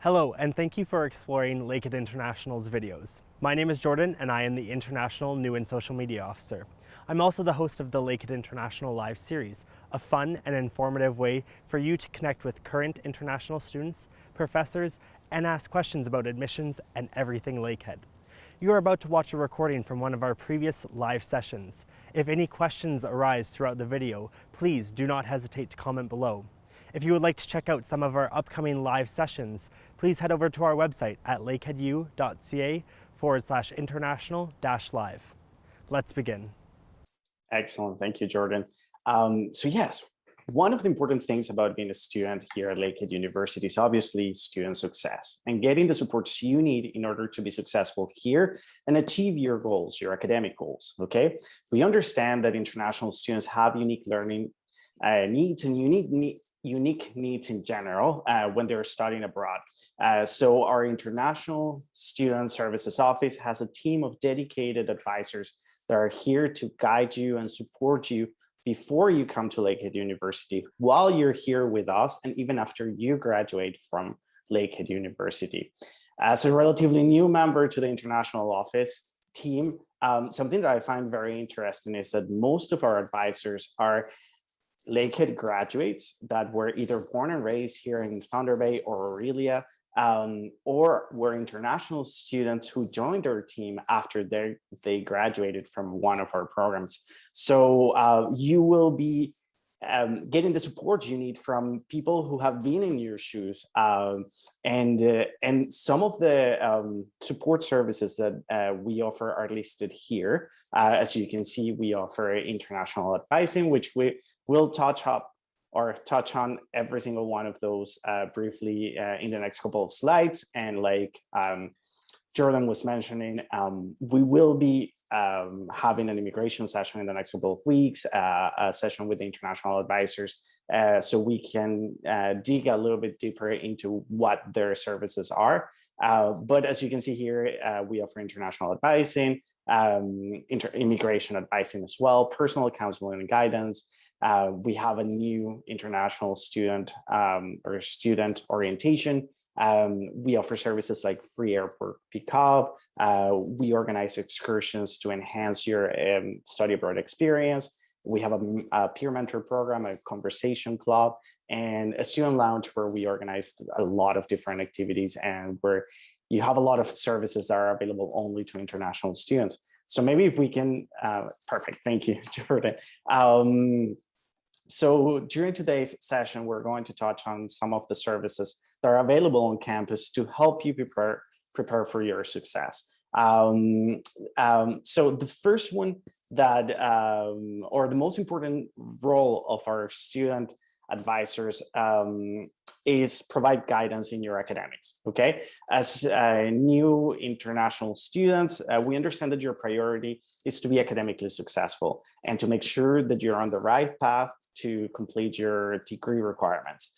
Hello, and thank you for exploring Lakehead International's videos. My name is Jordan, and I am the International New and Social Media Officer. I'm also the host of the Lakehead International Live series, a fun and informative way for you to connect with current international students, professors, and ask questions about admissions and everything Lakehead. You are about to watch a recording from one of our previous live sessions. If any questions arise throughout the video, please do not hesitate to comment below. If you would like to check out some of our upcoming live sessions, please head over to our website at lakeheadu.ca/international-live. Let's begin. Excellent. Thank you, Jordan. Yes, one of the important things about being a student here at Lakehead University is obviously student success and getting the supports you need in order to be successful here and achieve your goals, your academic goals, okay? We understand that international students have unique learning needs and unique needs in general when they're studying abroad. So our International Student Services Office has a team of dedicated advisors that are here to guide you and support you before you come to Lakehead University, while you're here with us, and even after you graduate from Lakehead University. As a relatively new member to the International Office team, something that I find very interesting is that most of our advisors are Lakehead graduates that were either born and raised here in Thunder Bay or Aurelia, or were international students who joined our team after they graduated from one of our programs. So you will be getting the support you need from people who have been in your shoes, and some of the support services that we offer are listed here. As you can see, we offer international advising, which we'll touch on every single one of those briefly in the next couple of slides. And like Jordan was mentioning, we will be having an immigration session in the next couple of weeks, a session with the international advisors, so we can dig a little bit deeper into what their services are. But as you can see here, we offer international advising, immigration advising as well, personal counseling and guidance. We have a new international student or student orientation. We offer services like free airport pickup. We organize excursions to enhance your study abroad experience. We have a peer mentor program, a conversation club, and a student lounge where we organize a lot of different activities and where you have a lot of services that are available only to international students. So maybe if we can, perfect, thank you, Jordan. So during today's session, we're going to touch on some of the services that are available on campus to help you prepare for your success. So the first one that, or the most important role of our student advisors is provide guidance in your academics, okay? As new international students, we understand that your priority is to be academically successful and to make sure that you're on the right path to complete your degree requirements.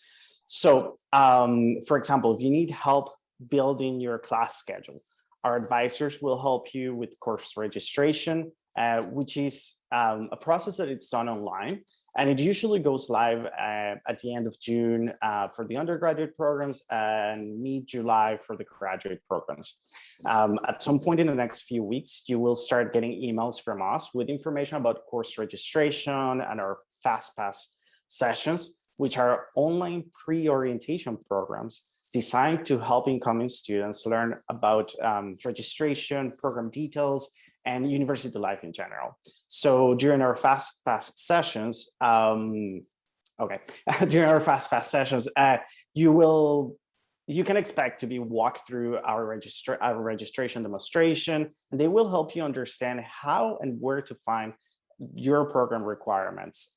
So, for example, if you need help building your class schedule, our advisors will help you with course registration, which is a process that it's done online. And it usually goes live at the end of June for the undergraduate programs and mid-July for the graduate programs. At some point in the next few weeks, you will start getting emails from us with information about course registration and our FastPass sessions, which are online pre-orientation programs designed to help incoming students learn about registration, program details, and university life in general. So during our FastPass sessions, during our FastPass sessions, you can expect to be walked through our registration demonstration, and they will help you understand how and where to find your program requirements.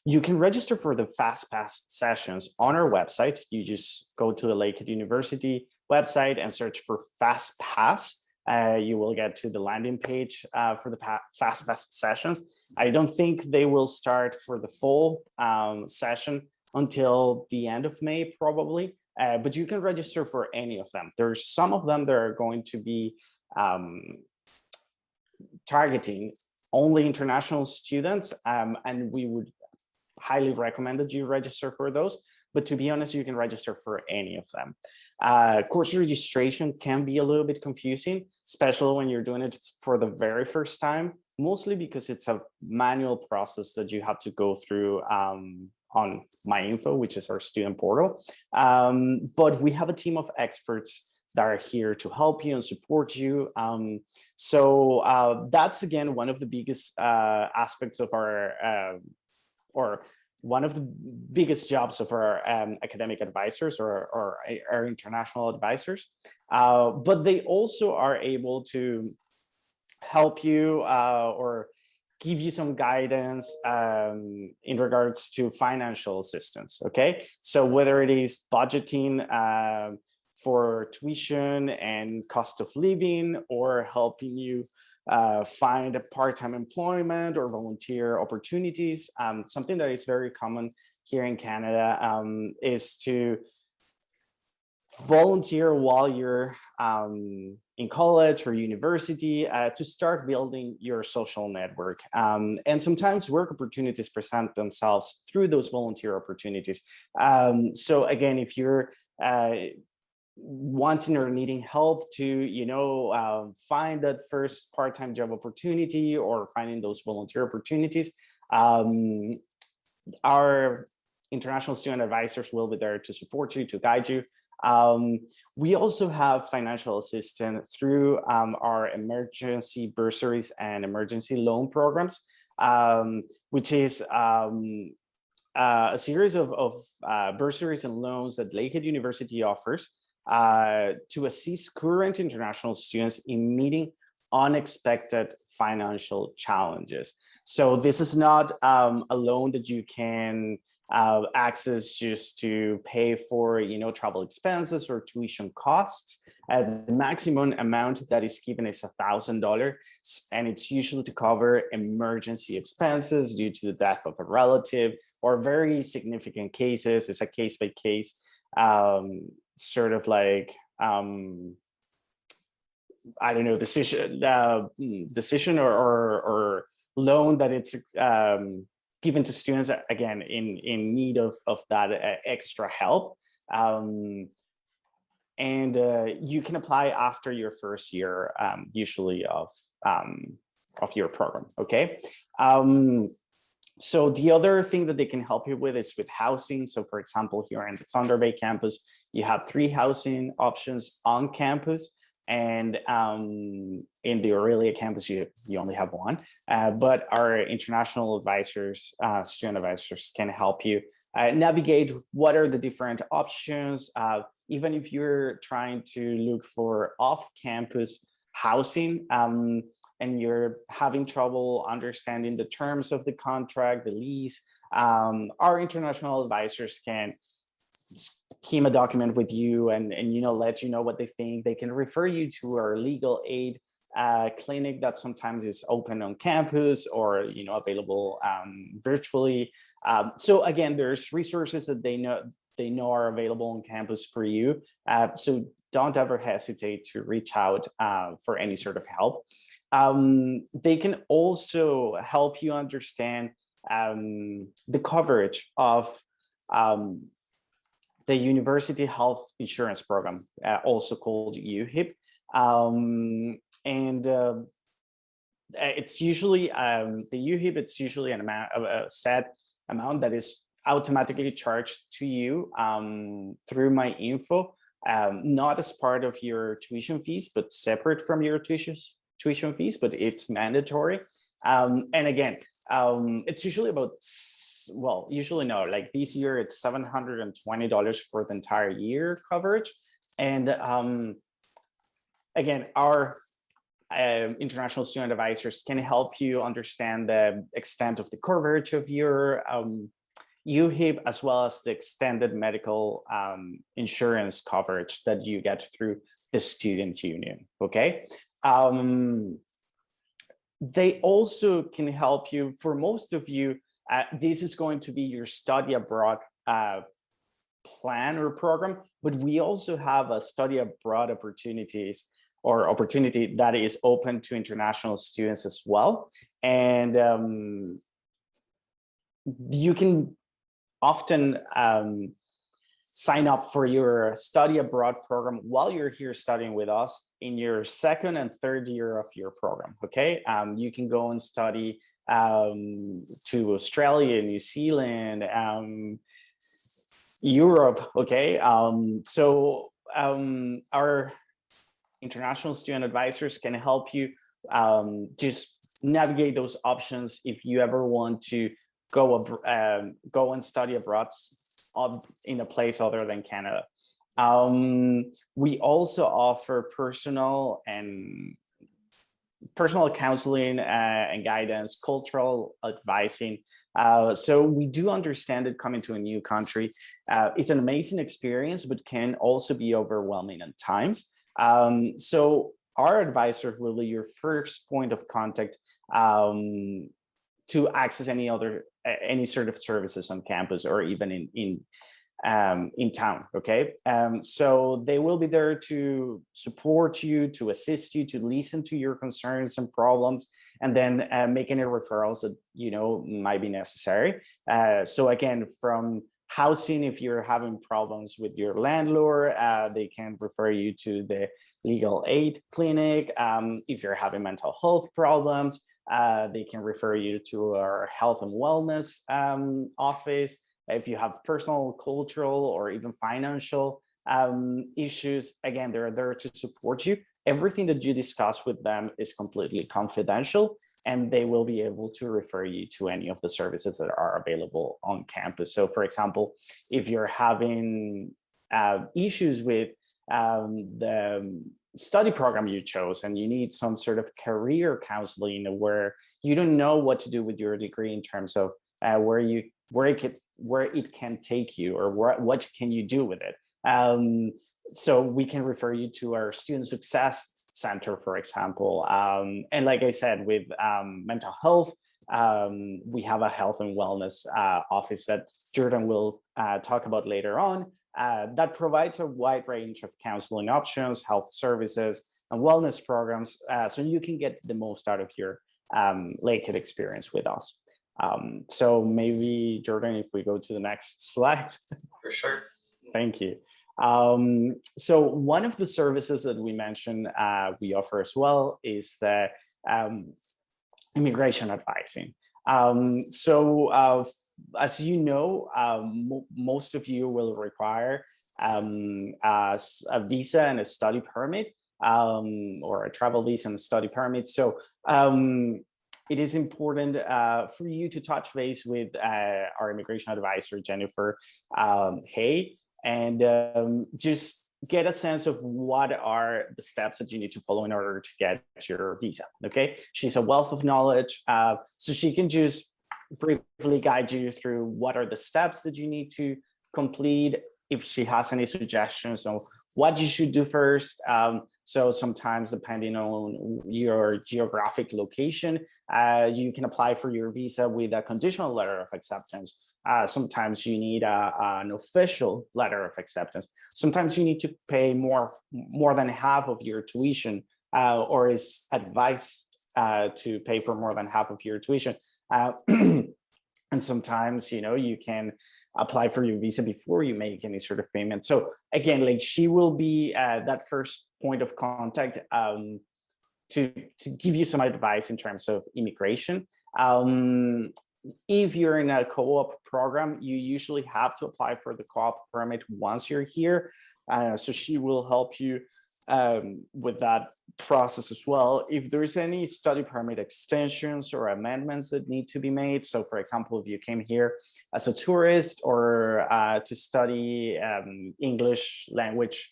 You can register for the FastPass sessions on our website. You just go to the Lakehead University website and search for FastPass. You will get to the landing page for the FastPass sessions. I don't think they will start for the full session until the end of May, probably, but you can register for any of them. There's some of them that are going to be targeting only international students, and we would highly recommend that you register for those. but to be honest, you can register for any of them. Course registration can be a little bit confusing, especially when you're doing it for the very first time, mostly because it's a manual process that you have to go through on MyInfo, which is our student portal. But we have a team of experts that are here to help you and support you. So that's, again, one of the biggest aspects of our, or one of the biggest jobs of our academic advisors or our international advisors. But they also are able to help you or give you some guidance in regards to financial assistance, okay? So whether it is budgeting for tuition and cost of living, or helping you find a part-time employment or volunteer opportunities. Something that is very common here in Canada is to volunteer while you're in college or university to start building your social network. And sometimes work opportunities present themselves through those volunteer opportunities. So again, if you're wanting or needing help to find that first part-time job opportunity or finding those volunteer opportunities, our international student advisors will be there to support you, to guide you. We also have financial assistance through our emergency bursaries and emergency loan programs, which is a series of bursaries and loans that Lakehead University offers to assist current international students in meeting unexpected financial challenges. So this is not a loan that you can access just to pay for travel expenses or tuition costs. The maximum amount that is given is $1,000, and it's usually to cover emergency expenses due to the death of a relative or very significant cases. It's a case-by-case sort of like I don't know, decision or loan that it's given to students, again, in need of that extra help. And you can apply after your first year, usually of your program, okay? So the other thing that they can help you with is with housing. So for example, here in the Thunder Bay campus, you have 3 housing options on campus. And in the Aurelia campus, you only have 1. But our international advisors, student advisors, can help you navigate what are the different options. Even if you're trying to look for off-campus housing and you're having trouble understanding the terms of the contract, the lease, our international advisors can scheme a document with you and let you know what they think. They can refer you to our legal aid clinic that sometimes is open on campus or available virtually. So again, there's resources that they know are available on campus for you. So don't ever hesitate to reach out for any sort of help. They can also help you understand the coverage of the University Health Insurance Program, also called UHIP. It's usually, the UHIP, it's usually an amount of a set amount that is automatically charged to you through MyInfo, not as part of your tuition fees, but separate from your tuition fees, but it's mandatory. And again, it's usually about, well, usually no, like this year it's $720 for the entire year coverage. And again, our international student advisors can help you understand the extent of the coverage of your UHIP, as well as the extended medical insurance coverage that you get through the student union, okay? They also can help you, for most of you, this is going to be your study abroad plan or program, but we also have a study abroad opportunity that is open to international students as well. And you can often sign up for your study abroad program while you're here studying with us in your second and third year of your program. Okay, you can go and study to Australia, New Zealand, Europe. Okay, our international student advisors can help you just navigate those options if you ever want to go and study abroad in a place other than Canada. We also offer personal counseling and guidance, cultural advising. So we do understand that coming to a new country is an amazing experience, but can also be overwhelming at times. So our advisor will be your first point of contact to access any sort of services on campus or even in town. Okay, so they will be there to support you, to assist you, to listen to your concerns and problems, and then make any referrals that might be necessary. So again, from housing, if you're having problems with your landlord, they can refer you to the legal aid clinic. If you're having mental health problems, they can refer you to our health and wellness office. If you have personal, cultural, or even financial issues, again, they're there to support you. Everything that you discuss with them is completely confidential, and they will be able to refer you to any of the services that are available on campus. So for example, if you're having issues with the study program you chose and you need some sort of career counseling where you don't know what to do with your degree in terms of where it can take you, or what can you do with it. So we can refer you to our Student Success Center, for example. And like I said, with mental health, we have a health and wellness office that Jordan will talk about later on, that provides a wide range of counseling options, health services, and wellness programs, so you can get the most out of your Lakehead experience with us. So maybe, Jordan, if we go to the next slide. For sure. Thank you. So one of the services that we mentioned we offer as well is the immigration advising. As you know, most of you will require a visa and a study permit, or a travel visa and a study permit. So it is important for you to touch base with our immigration advisor, Jennifer Hay, and just get a sense of what are the steps that you need to follow in order to get your visa. Okay, she's a wealth of knowledge, so she can just briefly guide you through what are the steps that you need to complete, if she has any suggestions on what you should do first. So sometimes, depending on your geographic location, you can apply for your visa with a conditional letter of acceptance. Sometimes you need an official letter of acceptance. Sometimes you need to pay more than half of your tuition, or is advised to pay for more than half of your tuition. And sometimes, you can apply for your visa before you make any sort of payment. So again, like, she will be that first point of contact to give you some advice in terms of immigration. If you're in a co-op program, you usually have to apply for the co-op permit once you're here. So she will help you with that process as well. If there's any study permit extensions or amendments that need to be made, so for example, if you came here as a tourist or to study English language,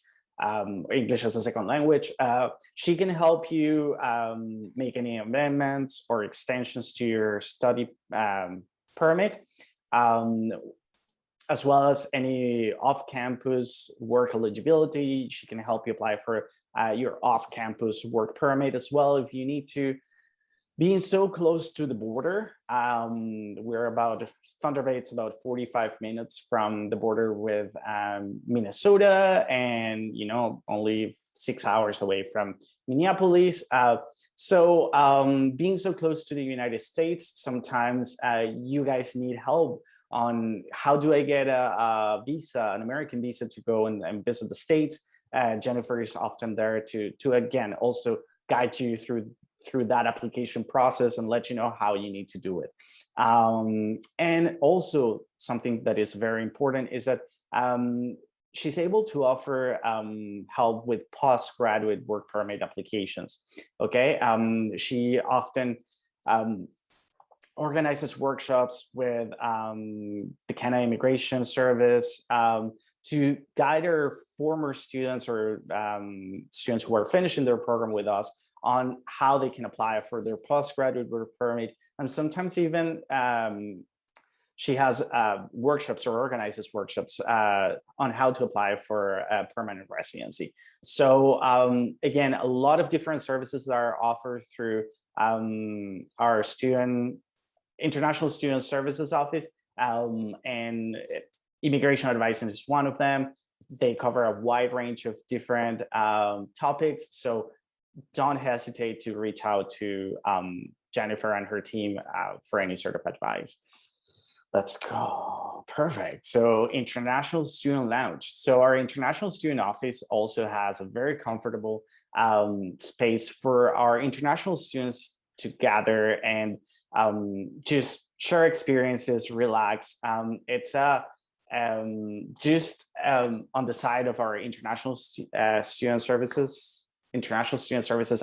English as a second language, she can help you make any amendments or extensions to your study permit, as well as any off-campus work eligibility. She can help you apply for your off-campus work permit as well if you need to. Being so close to the border, Thunder Bay's about 45 minutes from the border with Minnesota, and only 6 hours away from Minneapolis. So being so close to the United States, sometimes you guys need help on how do I get a visa, an American visa to go and visit the States. Jennifer is often there to again also guide you through that application process and let you know how you need to do it. And also something that is very important is that she's able to offer help with postgraduate work permit applications. Okay, she often organizes workshops with the Canada Immigration Service to guide our former students or students who are finishing their program with us on how they can apply for their postgraduate work permit. And sometimes even she has workshops or organizes workshops on how to apply for a permanent residency. So again, a lot of different services that are offered through our International Student Services Office, and immigration advising is one of them. They cover a wide range of different topics. So don't hesitate to reach out to Jennifer and her team for any sort of advice. Let's go. Perfect. So International Student Lounge. So our International Student Office also has a very comfortable space for our international students to gather and just share experiences, relax. It's just on the side of our International Student Services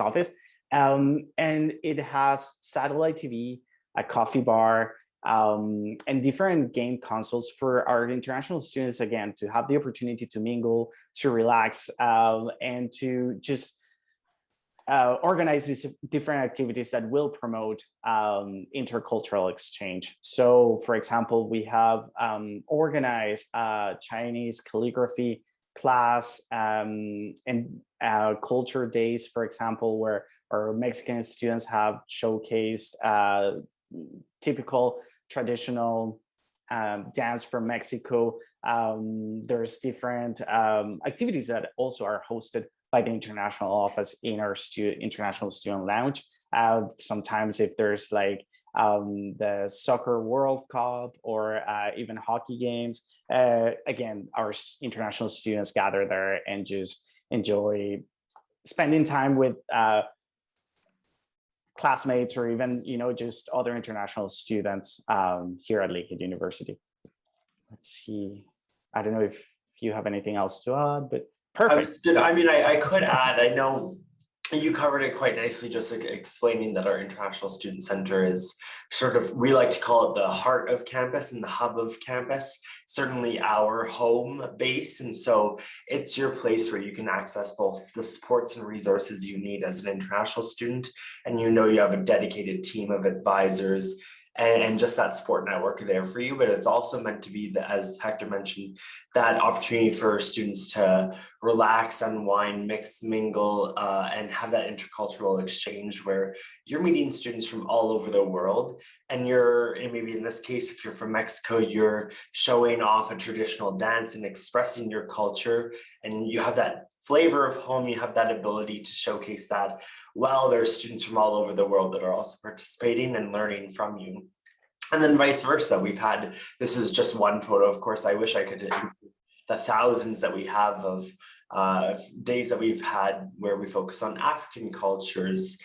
Office. And it has satellite TV, a coffee bar, and different game consoles for our international students, again, to have the opportunity to mingle, to relax, and to just organize these different activities that will promote intercultural exchange. So, for example, we have organized Chinese calligraphy class and culture days, for example, where our Mexican students have showcased typical traditional dance from Mexico. There's different activities that also are hosted by the international office in our International Student Lounge. Sometimes if there's like the soccer World Cup or even hockey games, again, our international students gather there and just enjoy spending time with classmates or even, just other international students here at Lakehead University. Let's see. I don't know if you have anything else to add, but perfect. Good. I mean, I could add, I know you covered it quite nicely, just like explaining that our International Student Center is sort of, we like to call it the heart of campus and the hub of campus, certainly our home base. And so it's your place where you can access both the supports and resources you need as an international student. And you have a dedicated team of advisors and just that support network there for you. But it's also meant to be, as Hector mentioned, that opportunity for students to relax, unwind, mix, mingle, and have that intercultural exchange where you're meeting students from all over the world. And maybe in this case, if you're from Mexico, you're showing off a traditional dance and expressing your culture, and you have that flavor of home, you have that ability to showcase that. Well, there's students from all over the world that are also participating and learning from you. And then vice versa. This is just one photo. Of course, I wish I could include the thousands that we have of days that we've had where we focus on African cultures.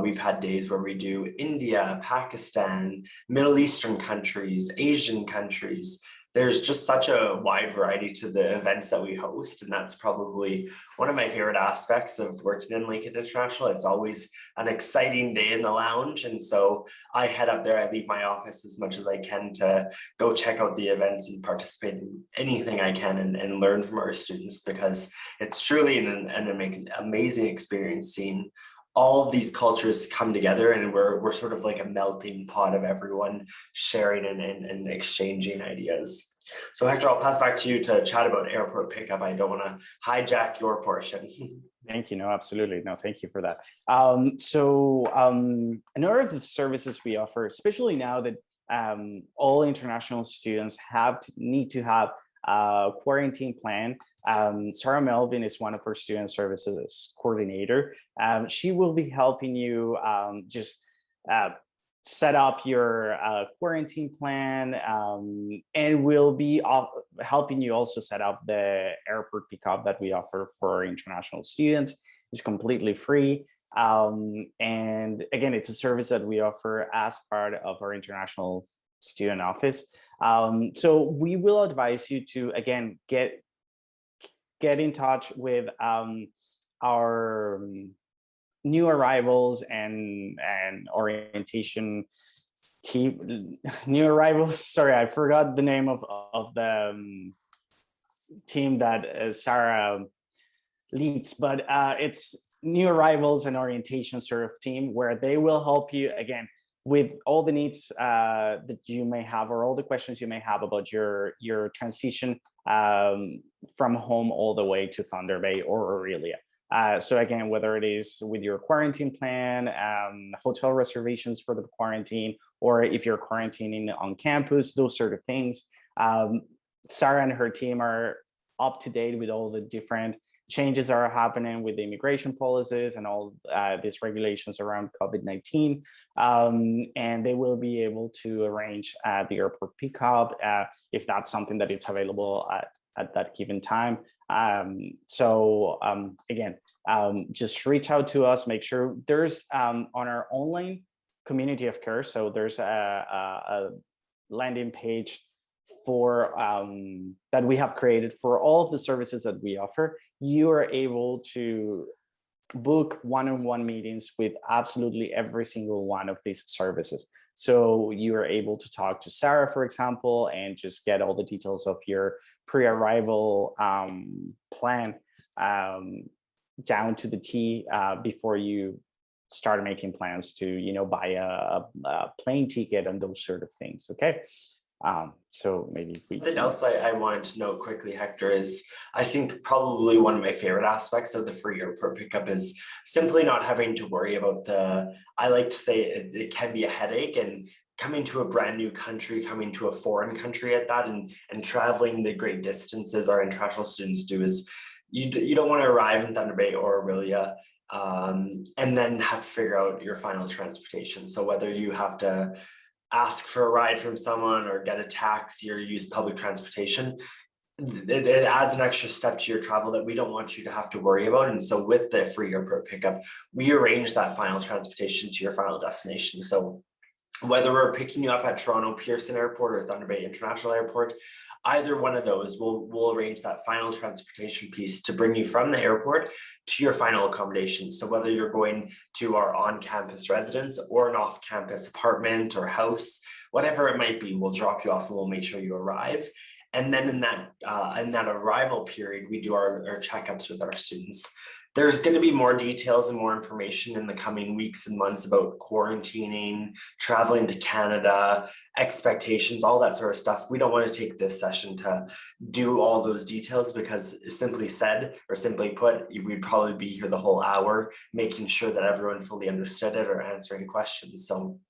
We've had days where we do India, Pakistan, Middle Eastern countries, Asian countries. There's just such a wide variety to the events that we host, and that's probably one of my favorite aspects of working in Lakehead International. It's always an exciting day in the lounge, and so I head up there. I leave my office as much as I can to go check out the events and participate in anything I can and learn from our students, because it's truly an amazing experience seeing all of these cultures come together, and we're sort of like a melting pot of everyone sharing and exchanging ideas. So Hector, I'll pass back to you to chat about airport pickup. I don't want to hijack your portion. Thank you. No, absolutely. No, thank you for that. Another of the services we offer, especially now that all international students need to have a quarantine plan. Sarah Melvin is one of our student services coordinator. She will be helping you just set up your quarantine plan, and we'll be helping you also set up the airport pickup that we offer for international students. It's completely free. And again, it's a service that we offer as part of our international student office. So we will advise you to, again, get in touch with our new arrivals and orientation team. New arrivals, sorry, I forgot the name of the team that Sarah leads, but it's new arrivals and orientation sort of team, where they will help you again with all the needs that you may have, or all the questions you may have about your transition from home all the way to Thunder Bay or Aurelia. So again, whether it is with your quarantine plan, hotel reservations for the quarantine, or if you're quarantining on campus, those sort of things. Sarah and her team are up to date with all the different changes that are happening with the immigration policies and all these regulations around COVID-19. And they will be able to arrange the airport pickup if that's something that is available at that given time. Again, just reach out to us, make sure there's on our online community of care. So there's a landing page for that we have created for all of the services that we offer. You are able to book one-on-one meetings with absolutely every single one of these services. So you are able to talk to Sarah, for example, and just get all the details of your pre-arrival plan down to the T before you start making plans to, buy a plane ticket and those sort of things. Okay. So maybe something else I wanted to note quickly, Hector, is I think probably one of my favorite aspects of the free airport pickup is simply not having to worry about I like to say it can be a headache, and coming to a brand new country, coming to a foreign country at that, and traveling the great distances our international students do, is you don't want to arrive in Thunder Bay or Aurelia and then have to figure out your final transportation. So whether you have to ask for a ride from someone or get a taxi or use public transportation, it adds an extra step to your travel that we don't want you to have to worry about. And so with the free airport pickup, we arrange that final transportation to your final destination. So whether we're picking you up at Toronto Pearson Airport or Thunder Bay International Airport, either one of those, we'll arrange that final transportation piece to bring you from the airport to your final accommodation. So whether you're going to our on-campus residence or an off-campus apartment or house, whatever it might be, we'll drop you off and we'll make sure you arrive. And then in that arrival period, we do our checkups with our students. There's going to be more details and more information in the coming weeks and months about quarantining, traveling to Canada, expectations, all that sort of stuff. We don't want to take this session to do all those details, because simply said, or simply put, we'd probably be here the whole hour making sure that everyone fully understood it or answering questions. So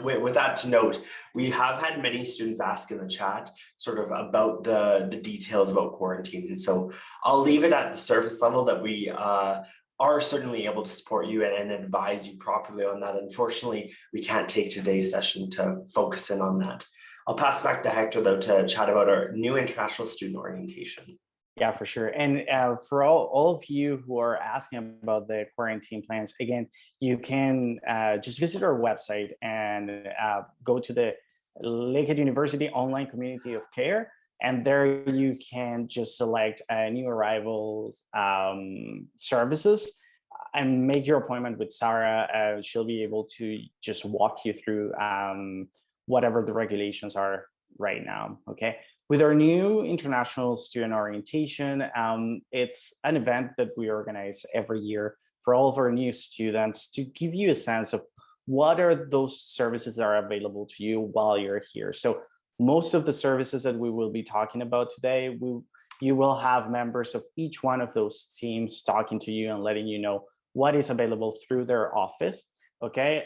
with that to note, we have had many students ask in the chat sort of about the details about quarantine. And so I'll leave it at the surface level that we are certainly able to support you and advise you properly on that. Unfortunately, we can't take today's session to focus in on that. I'll pass back to Hector, though, to chat about our new international student orientation. Yeah, for sure. And for all of you who are asking about the quarantine plans, again, you can just visit our website and go to the Lakehead University Online Community of Care. And there you can just select new arrivals services and make your appointment with Sarah. She'll be able to just walk you through whatever the regulations are right now, okay? With our new international student orientation, it's an event that we organize every year for all of our new students to give you a sense of what are those services that are available to you while you're here. So most of the services that we will be talking about today, you will have members of each one of those teams talking to you and letting you know what is available through their office, okay?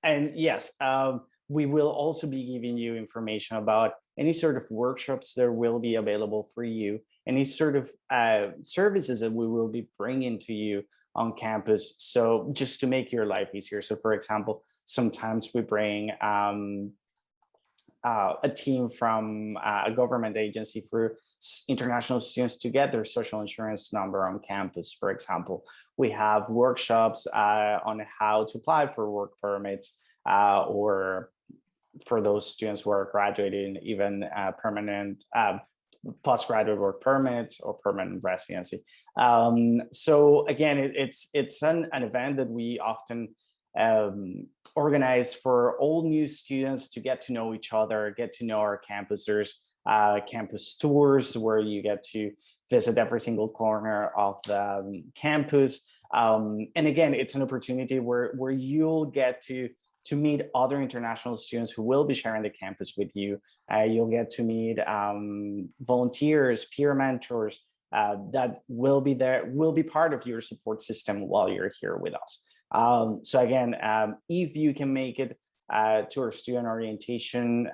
And yes, we will also be giving you information about any sort of workshops that will be available for you, any sort of services that we will be bringing to you on campus. So just to make your life easier. So for example, sometimes we bring a team from a government agency for international students to get their social insurance number on campus, for example. We have workshops on how to apply for work permits, or for those students who are graduating, even permanent postgraduate work permits or permanent residency. So again, it's an event that we often organize for all new students to get to know each other, get to know our campusers, campus tours where you get to visit every single corner of the campus. And again, it's an opportunity where you'll get to meet other international students who will be sharing the campus with you. You'll get to meet volunteers, peer mentors that will be part of your support system while you're here with us. So again, if you can make it to our student orientation,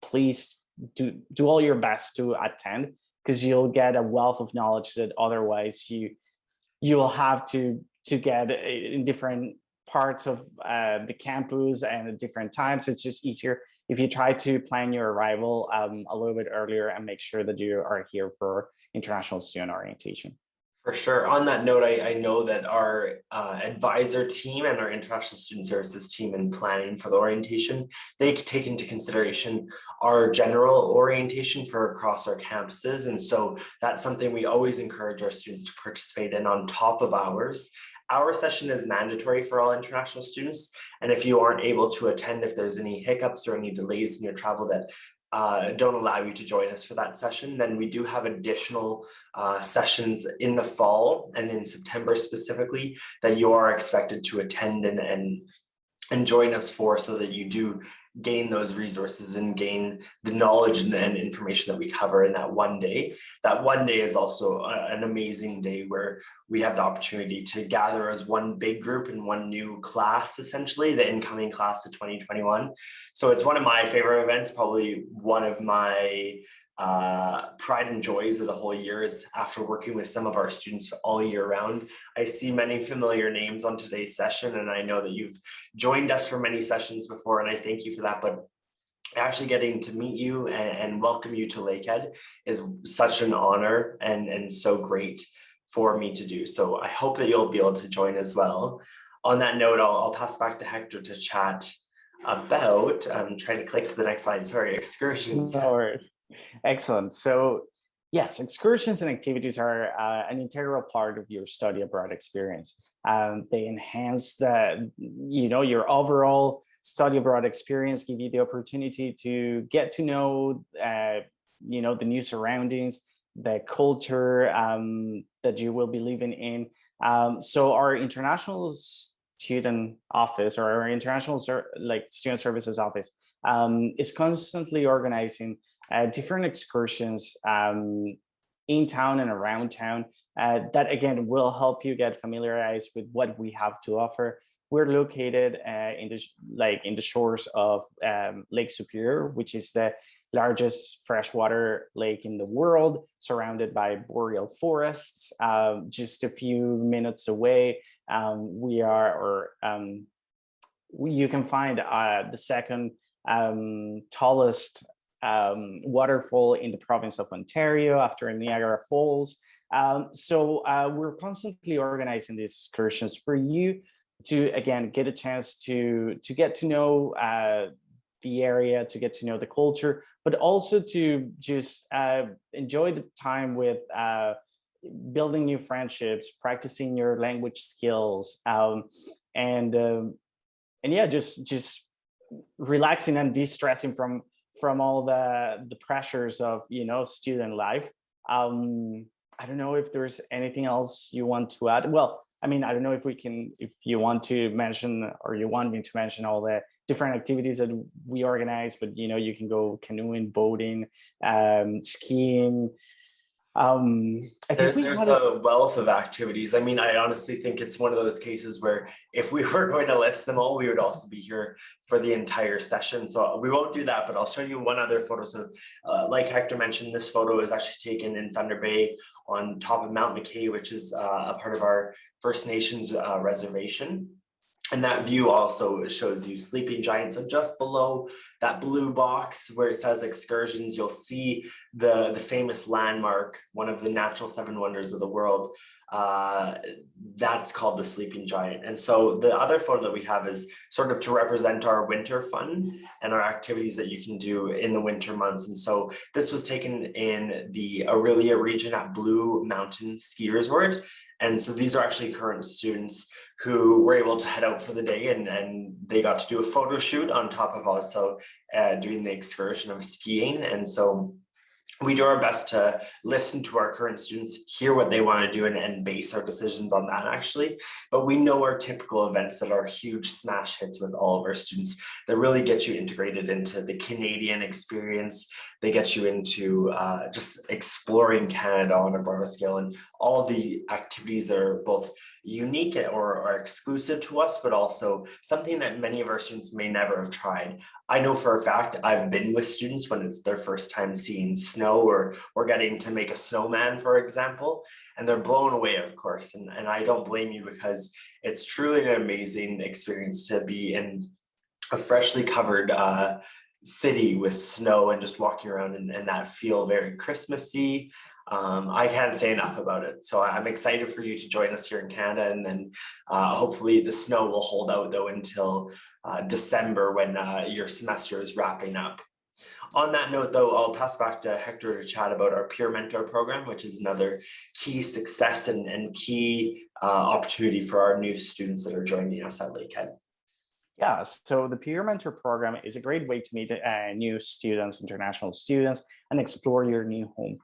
please do all your best to attend, because you'll get a wealth of knowledge that otherwise you will have to get in different parts of the campus and at different times. It's just easier if you try to plan your arrival a little bit earlier and make sure that you are here for international student orientation. For sure. On that note, I know that our advisor team and our international student services team in planning for the orientation, they take into consideration our general orientation for across our campuses. And so that's something we always encourage our students to participate in on top of ours. Our session is mandatory for all international students. And if you aren't able to attend, if there's any hiccups or any delays in your travel that don't allow you to join us for that session, then we do have additional sessions in the fall and in September specifically that you are expected to attend and join us for, so that you do gain those resources and gain the knowledge and information that we cover in that one day. That one day is also an amazing day where we have the opportunity to gather as one big group in one new class, essentially the incoming class of 2021. So it's one of my favorite events, probably one of my pride and joys of the whole year is after working with some of our students all year round. I see many familiar names on today's session, and I know that you've joined us for many sessions before, and I thank you for that. But actually getting to meet you and welcome you to Lakehead is such an honor and so great for me to do. So I hope that you'll be able to join as well. On that note, I'll pass back to Hector to chat about, I'm trying to click to the next slide, sorry, excursions. No worries. Excellent. So yes, excursions and activities are an integral part of your study abroad experience. They enhance your overall study abroad experience, give you the opportunity to get to know, the new surroundings, the culture that you will be living in. So our international student office, or our international student services office, is constantly organizing different excursions in town and around town that again will help you get familiarized with what we have to offer. We're located in the shores of Lake Superior, which is the largest freshwater lake in the world, surrounded by boreal forests. Just a few minutes away, you can find the second tallest waterfall in the province of Ontario after Niagara Falls. So we're constantly organizing these excursions for you to, again, get a chance to get to know the area, to get to know the culture, but also to just enjoy the time with building new friendships, practicing your language skills, and yeah, just relaxing and de-stressing from all the pressures of student life. I don't know if there's anything else you want to add. Well, I mean, I don't know if you want to mention, or you want me to mention all the different activities that we organize, but you can go canoeing, boating, skiing, I think we There's had a wealth of activities. I mean, I honestly think it's one of those cases where if we were going to list them all, we would also be here for the entire session. So we won't do that, but I'll show you one other photo. So like Hector mentioned, this photo is actually taken in Thunder Bay on top of Mount McKay, which is a part of our First Nations reservation. And that view also shows you Sleeping Giant. So just below that blue box where it says Excursions, you'll see the famous landmark, one of the natural seven wonders of the world. That's called the Sleeping Giant. And so the other photo that we have is sort of to represent our winter fun and our activities that you can do in the winter months. And so this was taken in the Aurelia region at Blue Mountain Ski Resort. And so these are actually current students who were able to head out for the day, and they got to do a photo shoot on top of also doing the excursion of skiing. And so we do our best to listen to our current students, hear what they want to do, and base our decisions on that actually. But we know our typical events that are huge smash hits with all of our students that really get you integrated into the Canadian experience. They get you into just exploring Canada on a broader scale, and all the activities are both unique or are exclusive to us, but also something that many of our students may never have tried. I know for a fact I've been with students when it's their first time seeing snow or getting to make a snowman, for example, and they're blown away, of course. And I don't blame you, because it's truly an amazing experience to be in a freshly covered city with snow and just walking around and that feel very Christmassy. I can't say enough about it. So I'm excited for you to join us here in Canada, and then hopefully the snow will hold out though until December when your semester is wrapping up. On that note though, I'll pass back to Hector to chat about our peer mentor program, which is another key success and key opportunity for our new students that are joining us at Lakehead. Yeah, so the peer mentor program is a great way to meet new students, international students, and explore your new home.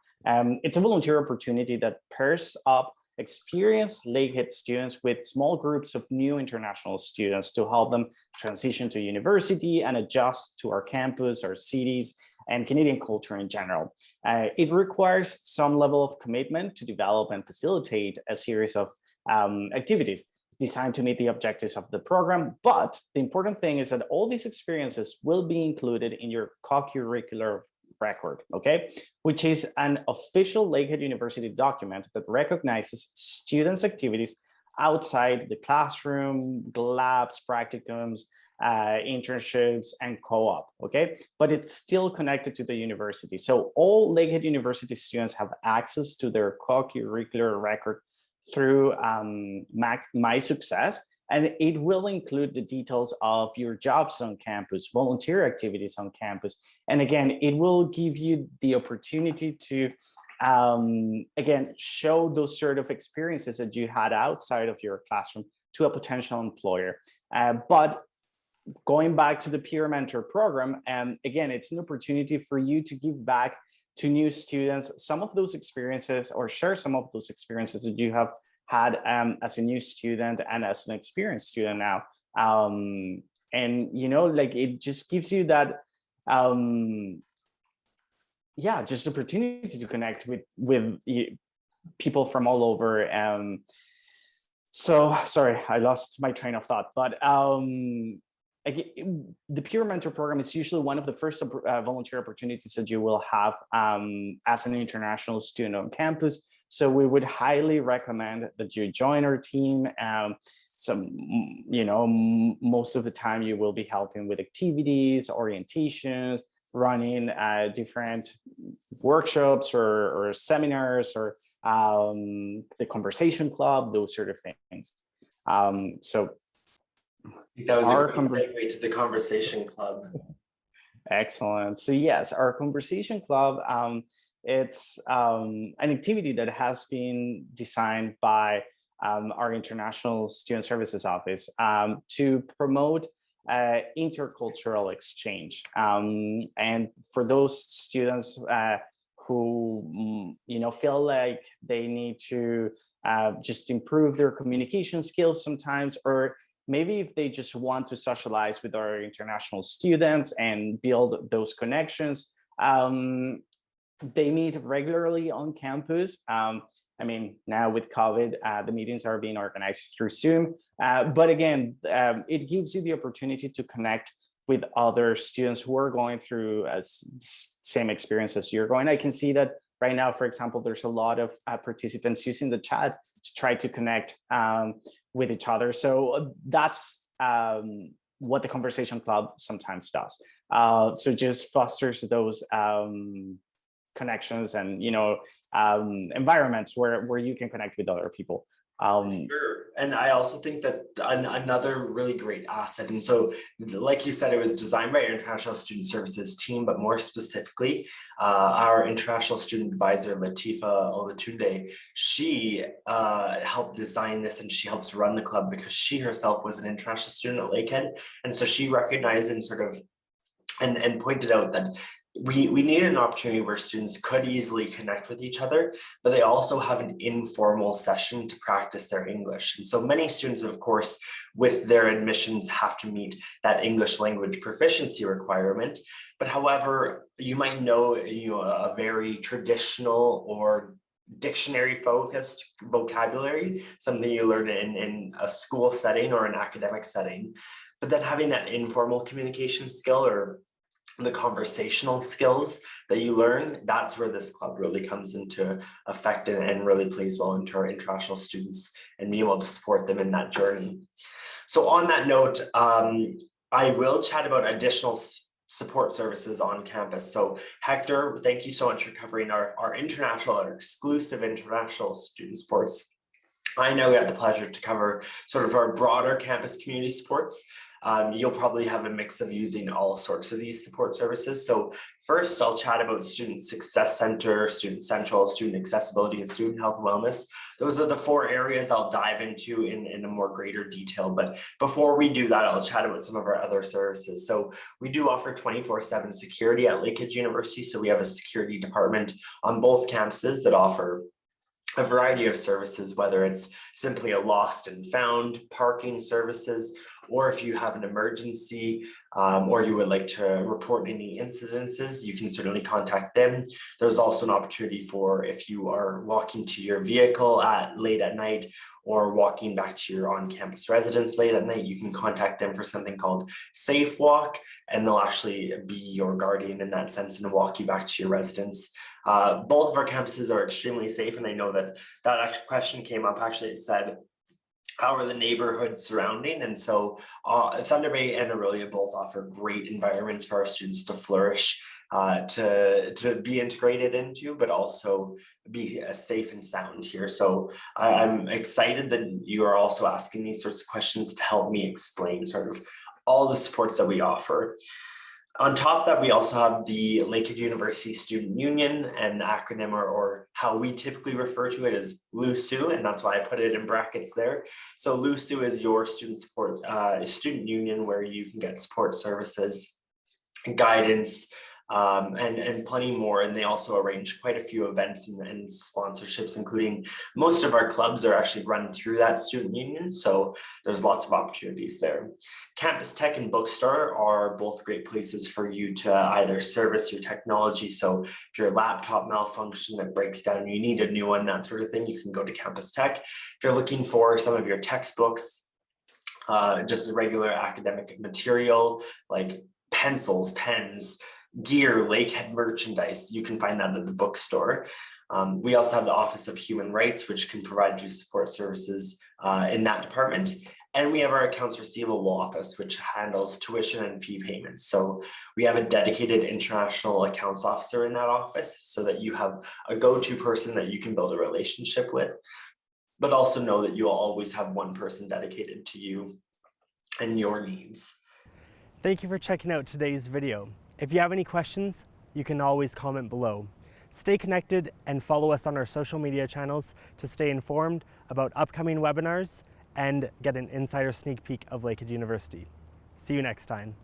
It's a volunteer opportunity that pairs up experienced Lakehead students with small groups of new international students to help them transition to university and adjust to our campus, our cities, and Canadian culture in general. It requires some level of commitment to develop and facilitate a series of activities designed to meet the objectives of the program. But the important thing is that all these experiences will be included in your co-curricular record, okay? Which is an official Lakehead University document that recognizes students' activities outside the classroom, labs, practicums, internships, and co-op, okay? But it's still connected to the university. So all Lakehead University students have access to their co-curricular record through My Success, and it will include the details of your jobs on campus, volunteer activities on campus. And again, it will give you the opportunity to, again, show those sort of experiences that you had outside of your classroom to a potential employer. But going back to the peer mentor program, again, it's an opportunity for you to give back to new students some of those experiences, or share some of those experiences that you have had as a new student and as an experienced student now. And, you know, like it just gives you that, yeah, just opportunity to connect with people from all over. So, sorry, I lost my train of thought, but the peer mentor program is usually one of the first volunteer opportunities that you will have as an international student on campus. So we would highly recommend that you join our team. You know, most of the time you will be helping with activities, orientations, running different workshops or seminars, or the conversation club, those sort of things. So that was a great segue to the conversation club. Excellent. So yes, our conversation club, it's an activity that has been designed by our International Student Services Office to promote intercultural exchange. And for those students who feel like they need to just improve their communication skills sometimes, or maybe if they just want to socialize with our international students and build those connections, they meet regularly on campus. I mean, now with COVID, the meetings are being organized through Zoom. But again, it gives you the opportunity to connect with other students who are going through same experience as you're going. I can see that right now, for example, there's a lot of participants using the chat to try to connect with each other. So that's what the Conversation Club sometimes does. So just fosters those connections and environments where you can connect with other people. Sure. And I also think that another really great asset, and so like you said, it was designed by our International Student Services team, but more specifically, our International Student Advisor, Latifa Olatunde, she helped design this and she helps run the club because she herself was an international student at Lakehead. And so she recognized and sort of and pointed out that we needed an opportunity where students could easily connect with each other, but they also have an informal session to practice their English. And so many students, of course, with their admissions have to meet that English language proficiency requirement. But however, you might know, a very traditional or dictionary focused vocabulary, something you learn in a school setting or an academic setting. But then having that informal communication skill or the conversational skills that you learn, that's where this club really comes into effect and really plays well into our international students and being able to support them in that journey. So on that note, I will chat about additional support services on campus. So Hector, thank you so much for covering our exclusive international student supports. I now get the pleasure to cover sort of our broader campus community supports. You'll probably have a mix of using all sorts of these support services. So first, I'll chat about Student Success Center, Student Central, Student Accessibility, and Student Health and Wellness. Those are the 4 areas I'll dive into in a more greater detail. But before we do that, I'll chat about some of our other services. So we do offer 24/7 security at Lakehead University. So we have a security department on both campuses that offer a variety of services, whether it's simply a lost and found, parking services, or if you have an emergency or you would like to report any incidences, you can certainly contact them. There's also an opportunity for if you are walking to your vehicle late at night or walking back to your on-campus residence late at night, you can contact them for something called Safe Walk, and they'll actually be your guardian in that sense and walk you back to your residence. Both of our campuses are extremely safe, and I know that actual question came up. Actually, it said, how are the neighborhoods surrounding? And so Thunder Bay and Aurelia both offer great environments for our students to flourish, to be integrated into, but also be safe and sound here. So I'm excited that you are also asking these sorts of questions to help me explain sort of all the supports that we offer. On top of that, we also have the Lakehead University Student Union, and the acronym or how we typically refer to it as LUSU, and that's why I put it in brackets there. So LUSU is your student support student union where you can get support services, guidance, and plenty more. And they also arrange quite a few events and sponsorships, including most of our clubs are actually run through that student union. So there's lots of opportunities there. Campus Tech and Bookstore are both great places for you to either service your technology. So if your laptop malfunctions, that breaks down, you need a new one, that sort of thing, you can go to Campus Tech. If you're looking for some of your textbooks, just regular academic material like pencils, pens, gear, Lakehead merchandise, you can find that at the bookstore. We also have the Office of Human Rights, which can provide you support services in that department. And we have our accounts receivable office, which handles tuition and fee payments. So we have a dedicated international accounts officer in that office so that you have a go-to person that you can build a relationship with, but also know that you'll always have one person dedicated to you and your needs. Thank you for checking out today's video. If you have any questions, you can always comment below. Stay connected and follow us on our social media channels to stay informed about upcoming webinars and get an insider sneak peek of Lakehead University. See you next time.